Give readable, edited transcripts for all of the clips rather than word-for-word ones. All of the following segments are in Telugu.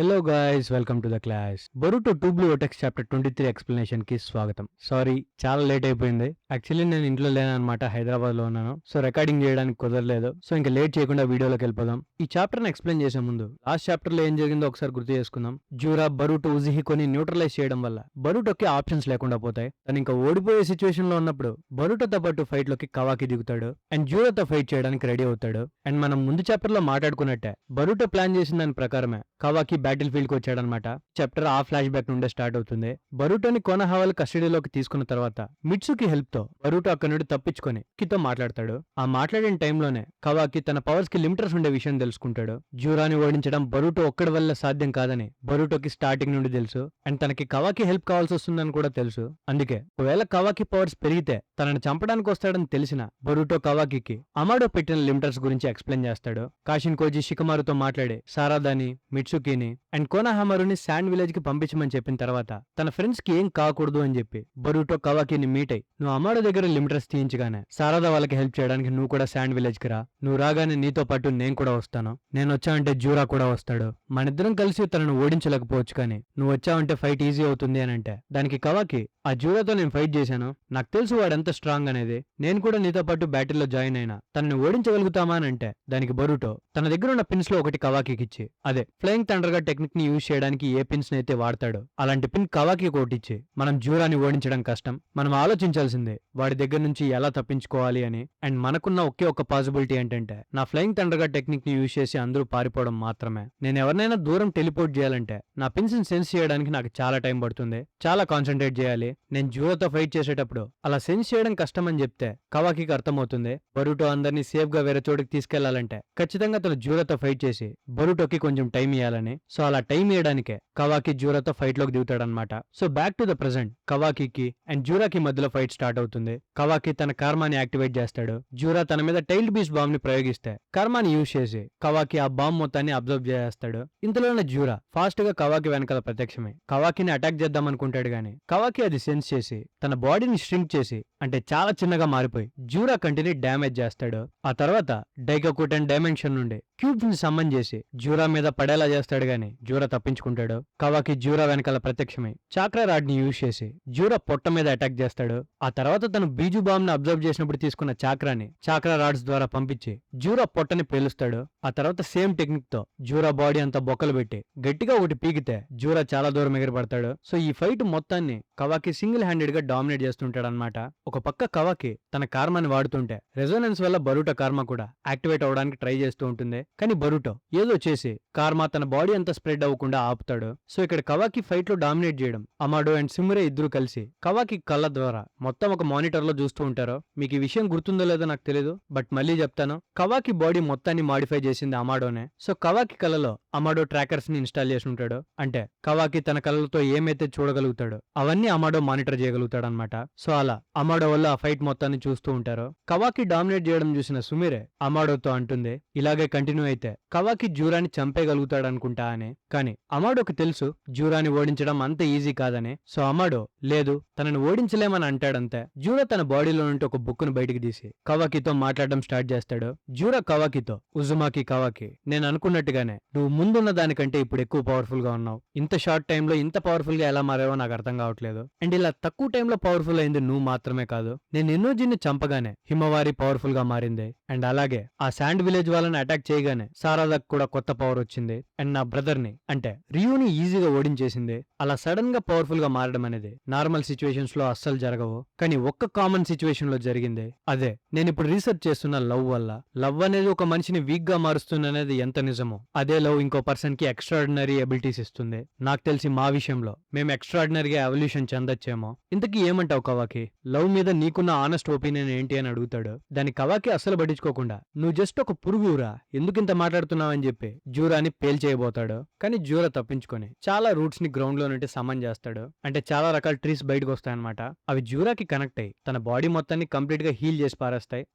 Hello guys, welcome to the class. Boruto 2 blue vertex chapter 23 explanation కి స్వాగతం. సారీ, చాలా లేట్ అయిపోయింది. యాక్చువల్లీ నేను ఇంట్లో లేనన్నమాట, హైదరాబాద్ లో ఉన్నాను. సో రికార్డింగ్ చేయడానికి కుదరలేదు. సో ఇంకా లేట్ చేయకుండా వీడియోలోకి వెళ్ళిపోదాం. ఈ చాప్టర్ ని ఎక్స్ప్లెయిన్ చేసే ముందు లాస్ట్ చాప్టర్ లో ఏం జరిగిందో ఒకసారి గుర్తు చేసుకుందాం. జూరా బరుటో ఉజిహికోని న్యూట్రలైజ్ చేయడం వల్ల బరుటోకి ఆప్షన్స్ లేకుండా పోతాయి. తను ఇంకా ఓడిపోయే సిచ్యువేషన్ లో ఉన్నప్పుడు బరుటోతో పాటు ఫైట్ లోకి కవాకి దిగుతాడు అండ్ జూరాతో ఫైట్ చేయడానికి రెడీ అవుతాడు. అండ్ మనం ముందు చాప్టర్ లో మాట్లాడుకున్నట్టే బరుటో ప్లాన్ చేసిన దాని ప్రకారమే కవాకి బ్యాటిల్ ఫీల్డ్ కి వచ్చాడనమాట. చాప్టర్ ఆ ఫ్లాష్ బ్యాక్ నుండే స్టార్ట్ అవుతుంది. బరుటోని కొనహావాల్ కస్టడీలోకి తీసుకున్న తర్వాత మిట్సుకి హెల్ప్ తో బరుటో అక్కడి నుండి తప్పించుకొని కితో మాట్లాడతాడు. ఆ మాట్లాడిన టైంలోనే కవాకి తన పవర్స్ కి లిమిటర్స్ ఉండే విషయం తెలుసుకుంటాడు. జూరాని ఓడించడం బరుటో ఒక్కడి వల్ల సాధ్యం కాదని బరుటోకి స్టార్టింగ్ నుండి తెలుసు. అండ్ తనకి కవాకి హెల్ప్ కావాల్సి వస్తుందని కూడా తెలుసు. అందుకే ఒకవేళ కవాకి పవర్స్ పెరిగితే తనని చంపడానికి వస్తాడని తెలిసిన బరుటో కవాకి అమాడో పెట్టిన లిమిటర్స్ గురించి ఎక్స్ప్లెయిన్ చేస్తాడు. కాషిన్ కోజి షికమారుతో మాట్లాడి సారాదాని, మిట్సుకిని అండ్ కోనహామరుని శాండ్ విలేజ్ కి పంపించమని చెప్పిన తర్వాత తన ఫ్రెండ్స్ కి ఏం కాకూడదు అని చెప్పి బరుటో కవాకిని మీట్ అయి నువ్వు అమాడో దగ్గర లిమిటర్స్ తీయించగానే సారాదా వాళ్ళకి హెల్ప్ చేయడానికి నువ్వు కూడా శాండ్ విలేజ్ కి రా. నువ్వు రాగానే నీతో పాటు నేను కూడా వస్తాను. నేను వచ్చావంటే జూరా కూడా వస్తాడు. మనిద్దరం కలిసి తనను ఓడించలేకపోవచ్చు, కానీ నువ్వు వచ్చావంటే ఫైట్ ఈజీ అవుతుంది అని అంటే దానికి కవాకి ఆ జూరాతో నేను ఫైట్ చేశాను, నాకు తెలుసు వాడు ఎంత స్ట్రాంగ్ అనేది. నేను కూడా నీతో పాటు బ్యాటిల్లో జాయిన్ అయినా తనని ఓడించగలుగుతామా అని అంటే దానికి బరుటో తన దగ్గర ఉన్న పిన్స్ లో ఒకటి కవాకి ఇచ్చి, అదే ఫ్లయింగ్ థండర్ గా టెక్నిక్ ని యూజ్ చేయడానికి ఏ పిన్స్ అయితే వాడతాడో అలాంటి పిన్ కవాకి కొట్టించి మనం జూరాని ఓడించడం కష్టం, మనం ఆలోచించాల్సిందే వాడి దగ్గర నుంచి ఎలా తప్పించుకోవాలి అని. అండ్ మనకున్న ఒకే ఒక పాసిబిలిటీ ఏంటంటే నా ఫ్లయింగ్ థండర్ గా టెక్నిక్ ని యూజ్ చేసి అందరూ పారిపోవడం మాత్రమే. నేను ఎవరినైనా దూరం టెలిపోర్ట్ చేయాలంటే నా పిన్స్ ని సెన్స్ చేయడానికి నాకు చాలా టైం పడుతుంది, చాలా కాన్సన్ట్రేట్ చేయాలి. నేను జూరాతో ఫైట్ చేసేటప్పుడు అలా సెన్స్ చేయడం కష్టం అని చెప్తే కవాకికి అర్థమవుతుంది. బరుటో అందరినీ సేఫ్ గా వేరే చోటుకి తీసుకెళ్లాలంటే ఖచ్చితంగా తను జూరాతో ఫైట్ చేసి బరుటోకి కొంచెం టైం ఇవ్వాలని. సో అలా టైం ఇవ్వడానికే కవాకి జూరాతో ఫైట్ లోకి దిగుతాడనమాట. So back to the present Kawaki and జూరాకి మధ్యలో ఫైట్ స్టార్ట్ అవుతుంది. కవాకి తన కర్మాని యాక్టివేట్ చేస్తాడు. జూరా తన మీద టైల్డ్ బీస్ట్ బాంబ్ ని ప్రయోగిస్తే కర్మాని యూజ్ చేసి కవాకి ఆ బాంబ్ మొత్తాన్ని అబ్జర్వ్ చేస్తాడు. ఇంతలోనే జూరా ఫాస్ట్ గా కవాకి వెనకాల ప్రత్యక్షమై కవాకిని అటాక్ చేద్దాం అనుకుంటాడు, గాని కవాకి అది సెన్స్ చేసి తన బాడీని ష్రింక్ చేసి అంటే చాలా చిన్నగా మారిపోయి జూరా కంటిని డ్యామేజ్ చేస్తాడు. ఆ తర్వాత డైకోకుటన్ డైమెన్షన్ నుండి క్యూబ్స్ ని సమ్మన్ చేసి జూరా మీద పడేలా చేస్తాడు, గాని జూరా తప్పించుకుంటాడు. కవాకి జూరా వెనకాల ప్రత్యక్షమై చాక్రా రాడ్ ని యూజ్ చేసి జూరా పొట్ట మీద అటాక్ చేస్తాడు. ఆ తర్వాత తను బీజు బాంబ్ ని అబ్జర్వ్ చేసినప్పుడు తీసుకున్న చాక్రాని చాక్రా రాడ్స్ ద్వారా పంపించి జూరా పొట్టని పేలుస్తాడు. ఆ తర్వాత సేమ్ టెక్నిక్ తో జూరా బాడీ అంతా బొక్కలు పెట్టి గట్టిగా ఒకటి పీకితే జూరా చాలా దూరం ఎగిరిపడతాడు. సో ఈ ఫైట్ మొత్తాన్ని కవాకి సింగిల్ హ్యాండెడ్ గా డామినేట్ చేస్తుంటాడు అనమాట. ఒక పక్క కవాకి తన కార్మాని వాడుతుంటే రెజోనెన్స్ వల్ల బరుటో కార్మా కూడా యాక్టివేట్ అవడానికి ట్రై చేస్తూ ఉంటుంది. కానీ బరుటో ఏదో చేసి కార్మా తన బాడీ అంతా స్ప్రెడ్ అవ్వకుండా ఆపుతాడు. సో ఇక్కడ కవాకి ఫైట్ లో డామినేట్ చేయడం అమాడో అండ్ సిమ్రే ఇద్దరు కలిసి కవాకి కళ్ళ ద్వారా మొత్తం ఒక మానిటర్ లో చూస్తూ ఉంటారు. మీకు ఈ విషయం గుర్తుందో లేదో నాకు తెలియదు, బట్ మళ్ళీ చెప్తాను. కవాకి బాడీ మొత్తాన్ని మాడిఫై చేసింది అమాడోనే. సో కవాకి కళ్ళలో అమాడో ట్రాకర్స్ ని ఇన్స్టాల్ చేసి ఉంటాడు. అంటే కవాకి తన కళ్ళతో ఏమైతే చూడగలుగుతాడో అవన్నీ అమాడో మానిటర్ చేయగలుగుతాడు అనమాట. సో అలా అమాడో వల్ల ఆ ఫైట్ మొత్తాన్ని చూస్తూ ఉంటారు. కవాకి డామినేట్ చేయడం చూసిన సుమిరే అమాడోతో అంటుంది, ఇలాగే కంటిన్యూ అయితే కవాకి జూరాని చంపేయగలుగుతాడు అనుకుంటా అని. కానీ అమాడోకి తెలుసు జూరాని ఓడించడం అంత ఈజీ కాదని. సో అమాడో లేదు, తనని ఓడించలేమని అంటాడంతే. జూరా తన బాడీలో నుండి ఒక బుక్ ను బయటికి తీసి కవాకితో మాట్లాడడం స్టార్ట్ చేస్తాడు. జూరా కవాకితో, ఉజుమాకి కవాకి, నేను అనుకున్నట్టుగానే నువ్వు ముందున్న దానికంటే ఇప్పుడు ఎక్కువ పవర్ఫుల్ గా ఉన్నావు. ఇంత షార్ట్ టైమ్ లో ఇంత పవర్ఫుల్ గా ఎలా మారావో నాకు అర్థం కావట్లేదు. అండ్ ఇలా తక్కువ టైంలో పవర్ఫుల్ అయింది నువ్వు మాత్రమే కాదు, నేను ఎన్నోజిన్ని చంపగానే హిమవారి పవర్ఫుల్ గా మారింది. అండ్ అలాగే ఆ శాండ్ విలేజ్ వాళ్ళని అటాక్ చేయగానే సారాదాకు కూడా కొత్త పవర్ వచ్చింది. అండ్ నా బ్రదర్ ని అంటే రియూని ఈజీగా ఓడించేసింది. అలా సడన్ గా పవర్ఫుల్ గా మారడం అనేది నార్మల్ సిచ్యువేషన్స్ లో అస్సలు జరగవు, కానీ ఒక్క కామన్ సిచ్యువేషన్ లో జరిగింది. అదే నేను ఇప్పుడు రీసెర్చ్ చేస్తున్న లవ్ వల్ల. లవ్ అనేది ఒక మనిషిని వీక్ గా మారుస్తుందనేది ఎంత నిజమో, అదే లవ్ ఇంకో పర్సన్ కి ఎక్స్ట్రాడినరీ ఎబిలిటీస్ ఇస్తుంది. నాకు తెలిసి మా విషయంలో మేము ఎక్స్ట్రాడినరీగా ఎవల్యూషన్ చెందొచ్చేమో. ఇంతకీ ఏమంటావు కవాకి? లవ్ మీద నీకున్న ఆనెస్ట్ ఒపీనియన్ ఏంటి అని అడుగుతాడు. దాని కవాకి అస్సలు పట్టించుకోకుండా నువ్వు జస్ట్ ఒక పురుగురా, ఎందుకింత మాట్లాడుతున్నావు అని చెప్పి జూరాని పేల్చేయబోతాడు. కానీ జూరా తప్పించుకొని చాలా రూట్స్ ని గ్రౌండ్ లో నుండి సమన్ చేస్తాడు. అంటే చాలా రకాల ట్రీస్ బయటకు వస్తాయన్నమాట. అవి జూరాకి కనెక్ట్ అయ్యి తన బాడీ మొత్తాన్ని కంప్లీట్ గా హీల్ చేసి పారేస్తాయి.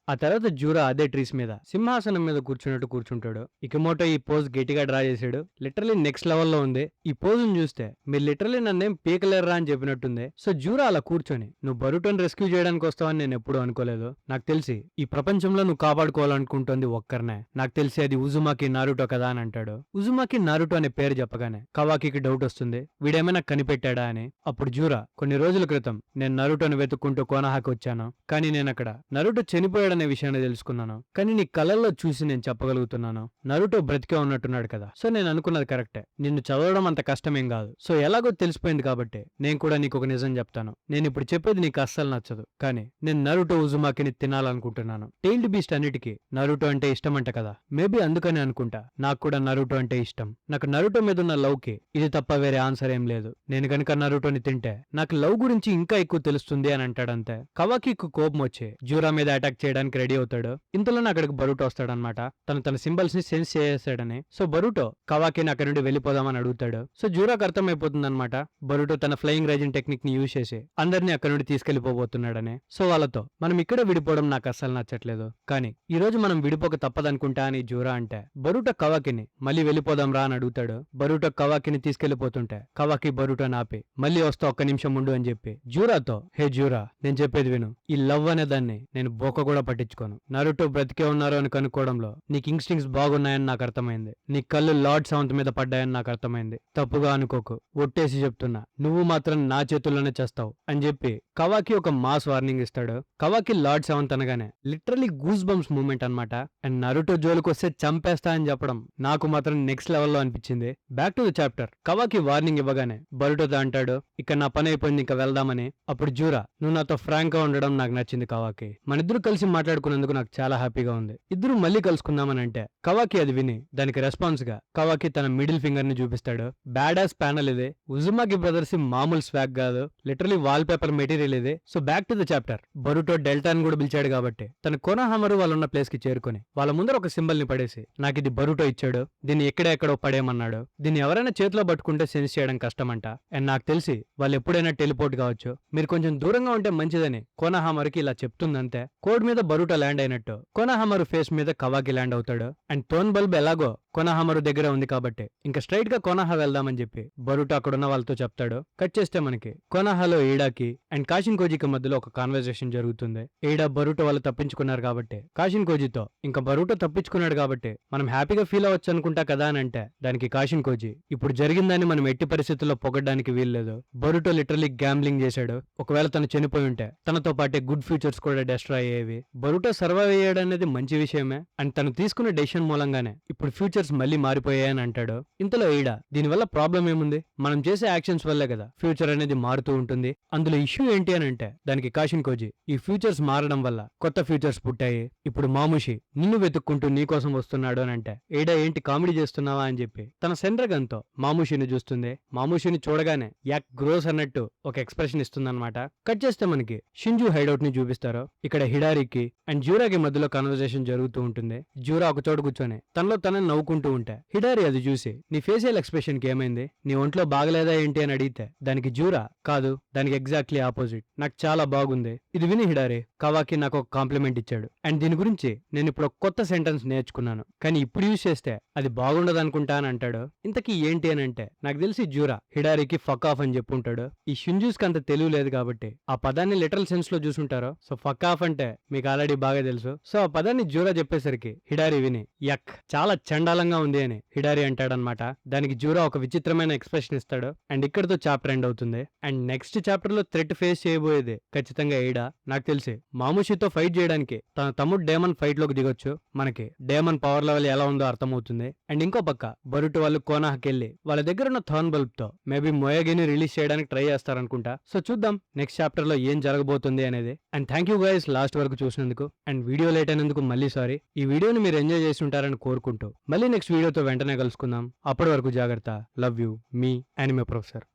ఆ తర్వాత జూరా అదే ట్రీస్ మీద సింహాసనం మీద కూర్చున్నట్టు కూర్చుంటాడు. ఇకమోటో ఈ పోజ్ గట్టిగా డ్రా చేశాడు. లిటరలీ నెక్స్ట్ లెవెల్లో ఉంది. ఈ పోజును చూస్తే మీరు లిటరలీ నన్నేం పీకలేరా అని చెప్పినట్టుంది. సో జూరా అలా కూర్చొని నువ్వు బరుటోని రెస్క్యూ చేయడానికి వస్తావని నేను ఎప్పుడూ అనుకోలేదు. నాకు తెలిసి ఈ ప్రపంచంలో నువ్వు కాపాడుకోవాలనుకుంటుంది ఒక్కరినే. నాకు తెలిసి అది ఉజుమాకి నారుటో కదా అని అంటాడు. ఉజుమాకి నారుటో అనే పేరు చెప్పగానే కవాకికి డౌట్ వస్తుంది, వీడేమైనా కనిపెట్టాడా అని. అప్పుడు జూరా, కొన్ని రోజుల క్రితం నేను నరుటోని వెతుక్కుంటూ కోనహాకి వచ్చాను, కానీ నేను అక్కడ నరుటో చనిపోయాడనే విషయాన్ని తెలుసుకున్నాను. కానీ నీ కళ్ళల్లో చూసి నేను చెప్పగలుగుతున్నాను, నరుటో బ్రతికే ఉన్నట్టున్నాడు కదా. సో నేను అనుకున్నది కరెక్టే, నిన్ను చదవడం అంత కష్టమేం కాదు. సో ఎలాగో తెలిసిపోయింది కాబట్టి నేను కూడా నీకు ఒక నిజం చెప్తాను. నేను ఇప్పుడు చెప్పేది నీకు అస్సలు నచ్చదు, కానీ నేను నరుటో ఉజుమాకిని తినాలనుకుంటున్నాను. టైల్డ్ బీస్ట్ అన్నిటికీ నరుటో అంటే ఇష్టమంట కదా, మేబీ అందుకని అనుకుంటా నాకు కూడా నరుటో అంటే ఇష్టం. నాకు నరుటో మీద ఉన్న లవ్ కి ఇది తప్ప వేరే ఆన్సర్ ఏం లేదు. నేను కనుక నరుటోని తింటే నాకు లవ్ గురించి ఇంకా ఎక్కువ తెలుస్తుంది అని అంటాడంతే. కవాకికు కోపం వచ్చి జూరా మీద అటాక్ చేయడానికి రెడీ అవుతాడు. ఇంతలోనే అక్కడికి బరుటో వస్తాడనమాట. తన సింబల్స్ ని సెన్స్ చేసేసాడని. సో బరుటో కవాకిని అక్కడి నుండి వెళ్ళిపోదామని అడుగుతాడు. సో జూరాకు అర్థమైపోతుంది అనమాట, బరుటో తన ఫ్లయింగ్ రైజింగ్ టెక్నిక్ ని యూజ్ చేసి అందరినీ అక్కడి నుండి తీసుకెళ్లిపోబోతున్నాడని. సో వాళ్ళతో మనం ఇక్కడే విడిపోవడం నాకు అస్సలు నచ్చట్లేదు, కానీ ఈ రోజు మనం విడిపోక తప్పదనుకుంటా అని జూరా అంటే బరుటో కవాకిని మళ్ళీ వెళ్ళిపోదాం రా అని అడుగుతాడు. బరుటో కవాకిని తీసుకెళ్లిపోతుంటే కవాకి బరుటో నాపి మళ్ళీ వస్తా ఒక్క నిమిషం ఉండు అని చెప్పి జూరాతో, హే జూరా నేను చెప్పేది విను, ఈ లవ్ అనే దాన్ని నేను బొక్క కూడా పట్టించుకోను. నరుటో బ్రతికే ఉన్నారు అని కనుక్కోవడంలో నీకు ఇన్స్టింక్ట్స్ బాగున్నాయని నాకు అర్థమైంది. నీ కళ్ళు లార్డ్ సెవెంత్ మీద పడ్డాయని నాకు అర్థమైంది. తప్పుగా అనుకోకు, ఒట్టేసి చెప్తున్నా, నువ్వు మాత్రం నా చేతుల్లోనే చేస్తావు అని చెప్పి కవాకి ఒక మాస్ వార్నింగ్ ఇస్తాడు. కవాకి లార్డ్ సెవెంత్ అనగానే లిటరలీ గూస్ బంప్స్ మూమెంట్ అనమాట. అండ్ నరుటో జోలికి వస్తే చంపేస్తా అని చెప్పడం నాకు మాత్రం నెక్స్ట్ లెవెల్లో అనిపించింది. Back to the chapter. Kawaki warning ఇవ్వగానే బరుటోతో అంటాడు, ఇక్కడ నా పని అయిపోయింది, ఇంకా వెళ్దామని. అప్పుడు జూరా, నువ్వు నాతో ఫ్రాంక్ గా ఉండడం నాకు నచ్చింది కవాకి, మన ఇద్దరు కలిసి మాట్లాడుకున్నందుకు నాకు చాలా హ్యాపీగా ఉంది, ఇద్దరు మళ్ళీ కలుసుకుందామని అంటే కవాకి అది విని దానికి రెస్పాన్స్ గా కవాకి తన మిడిల్ ఫింగర్ ని చూపిస్తాడు. బ్యాడాస్ ప్యానల్ ఇది, ఉజుమాకి బ్రదర్స్ మామూలు స్వాగ్ కాదు, లిటరలీ వాల్ పేపర్ మెటీరియల్ ఇది. So back to the chapter. Boruto డెల్టాని కూడా పిలిచాడు కాబట్టి తన కోనహామరు వాళ్ళున్న ప్లేస్ కి చేరుకుని వాళ్ళ ముందర ఒక సింబల్ ని పడేసి, నాకు ఇది బరుటో ఇచ్చాడు, దీన్ని ఎక్కడెక్కడో పడేయమన్నాడు, దీన్ని ఎవరైనా చేతిలో పట్టుకుంటే సెన్స్ చేయడం కష్టమంట. అండ్ నాకు తెలిసి వాళ్ళు ఎప్పుడైనా టెలిపోర్ట్ కావచ్చు, మీరు కొంచెం దూరంగా ఉంటే మంచిదని కోనహామరుకి ఇలా చెప్తుందంతే. కోడ్ మీద బరుటో ల్యాండ్ అయినట్టు కోనహామరు ఫేస్ మీద కవాకి ల్యాండ్ అవుతాడు. అండ్ టోన్ బల్బ్ ఎలాగో కోనహామరు దగ్గర ఉంది కాబట్టి ఇంకా స్ట్రైట్ గా కోనహా వెళ్దామని చెప్పి బరుటో అక్కడున్న వాళ్ళతో చెప్తాడు. కట్ చేస్తే మనకి కోనహాలో ఈడాకి అండ్ కాషిన్ కోజికి మధ్యలో ఒక కాన్వర్సేషన్ జరుగుతుంది. ఈడా బరుటో వాళ్ళు తప్పించుకున్నారు కాబట్టి కాషిన్ కోజితో, ఇంకా బరుటో తప్పించుకున్నాడు కాబట్టి మనం హ్యాపీగా ఫీల్ అవ్వచ్చు అనుకుంటా కదా అని అంటే దానికి కాషిన్ కోజి, ఇప్పుడు జరిగిందని మనం ఎట్టి పరిస్థితుల్లో పొగడ్డానికి వీల్లేదు, బరుటో లిటరలీ గ్యాంబ్లింగ్ చేశాడు, ఒకవేళ తను చనిపోయి ఉంటే తనతో పాటే గుడ్ ఫ్యూచర్స్ కూడా డెస్ట్రాయ్ అయ్యేవి. బరుటో సర్వైవ్ అయ్యాడు అనేది మంచి విషయమే, అండ్ తను తీసుకున్న డెసిషన్ మూలంగానే ఇప్పుడు ఫ్యూచర్స్ మళ్ళీ మారిపోయాయని అంటాడు. ఇంతలో ఈడా, దీనివల్ల ప్రాబ్లం ఏముంది, మనం చేసే యాక్షన్స్ వల్లే కదా ఫ్యూచర్ అనేది మారుతూ ఉంటుంది, అందులో ఇష్యూ ఏంటి అని అంటే దానికి కాషిన్ కోజి, ఈ ఫ్యూచర్స్ మారడం వల్ల కొత్త ఫ్యూచర్స్ పుట్టాయి, ఇప్పుడు మాముషి నిన్ను వెతుక్కుంటూ నీకోసం వస్తున్నాడు అని అంటే ఈడా, ఏంటి కామెడీ చేస్తున్నావా అని చెప్పి తన సెండ్రగన్ తో మాముషిని చూస్తుంది. మాముషిని చూడగానే యాక్ గ్రోస్ అన్నట్టు ఒక ఎక్స్ప్రెషన్ ఇస్తుందన్నమాట. కట్ చేస్తే మనకి షింజు హైడౌట్ ని చూపిస్తారు. ఇక్కడ హిడారికి అండ్ జూరాకి మధ్యలో కన్వర్సేషన్ జరుగుతూ ఉంటుంది. జూరా ఒక చోట కూర్చొని తనలో తనని నవ్వుకుంటూ ఉంటే హిడారి అది చూసి, నీ ఫేషియల్ ఎక్స్ప్రెషన్ కి ఏమైంది, నీ ఒంట్లో బాగలేదా ఏంటి అని అడిగితే దానికి జూరా, కాదు దానికి ఎగ్జాక్ట్లీ ఆపోజిట్, నాకు చాలా బాగుంది. ఇది విని హిడారి, కవాకి నాకు ఒక కాంప్లిమెంట్ ఇచ్చాడు అండ్ దీని గురించి నేను ఇప్పుడు ఒక కొత్త సెంటెన్స్ నేర్చుకున్నాను, కానీ ఇప్పుడు యూజ్ చేస్తే అది బాగుండదు అనుకుంటా అని అంటాడు. ఇంతకీ ఏంటి అని అంటే నాకు తెలిసి జూరా హిడారికి ఫక్ ఆఫ్ అని చెప్పుంటాడు. ఈ షింజూస్ కి అంత తెలివి లేదు కాబట్టి ఆ పదాన్ని లిటరల్ సెన్స్ లో చూసుంటారో. సో ఫక్ ఆఫ్ అంటే మీకు ఆల్రెడీ బాగా తెలుసు. సో ఆ పదాన్ని జూరా చెప్పేసరికి హిడారి విని, యక్ చాలా చండాలంగా ఉంది అని హిడారి అంటాడనమాట. దానికి జూరా ఒక విచిత్రమైన ఎక్స్ప్రెషన్ ఇస్తాడు అండ్ ఇక్కడతో చాప్టర్ ఎండ్ అవుతుంది. అండ్ నెక్స్ట్ చాప్టర్ లో థ్రెట్ ఫేస్ చేయబోయేది ఖచ్చితంగా ఈడా. నాకు తెలిసి మాముషితో ఫైట్ చేయడానికి తన తమ్ముడు డేమన్ ఫైట్ లోకి దిగొచ్చు, మనకి డేమన్ పవర్ లెవెల్ ఎలా ఉందో అర్థమవుతుంది. అండ్ ఇంకో పక్క బరుటో వాళ్ళు కోనాహకెళ్ళి వాళ్ళ దగ్గర ఉన్న థర్న్ బల్బ్ తో మేబీ మొయగిని రిలీజ్ చేయడానికి ట్రై చేస్తారనుకుంటా. సో చూద్దాం నెక్స్ట్ చాప్టర్ లో ఏం జరగబోతుంది అనేది. And thank you guys last వరకు చూసినందుకు. అండ్ వీడియో లేట్ అయినందుకు మళ్ళీ సారీ. ఈ వీడియోని మీరు ఎంజాయ్ చేసి ఉంటారని కోరుకుంటూ మళ్ళీ నెక్స్ట్ వీడియోతో వెంటనే కలుసుకుందాం. అప్పటి వరకు జాగ్రత్త. Love you, me anime professor.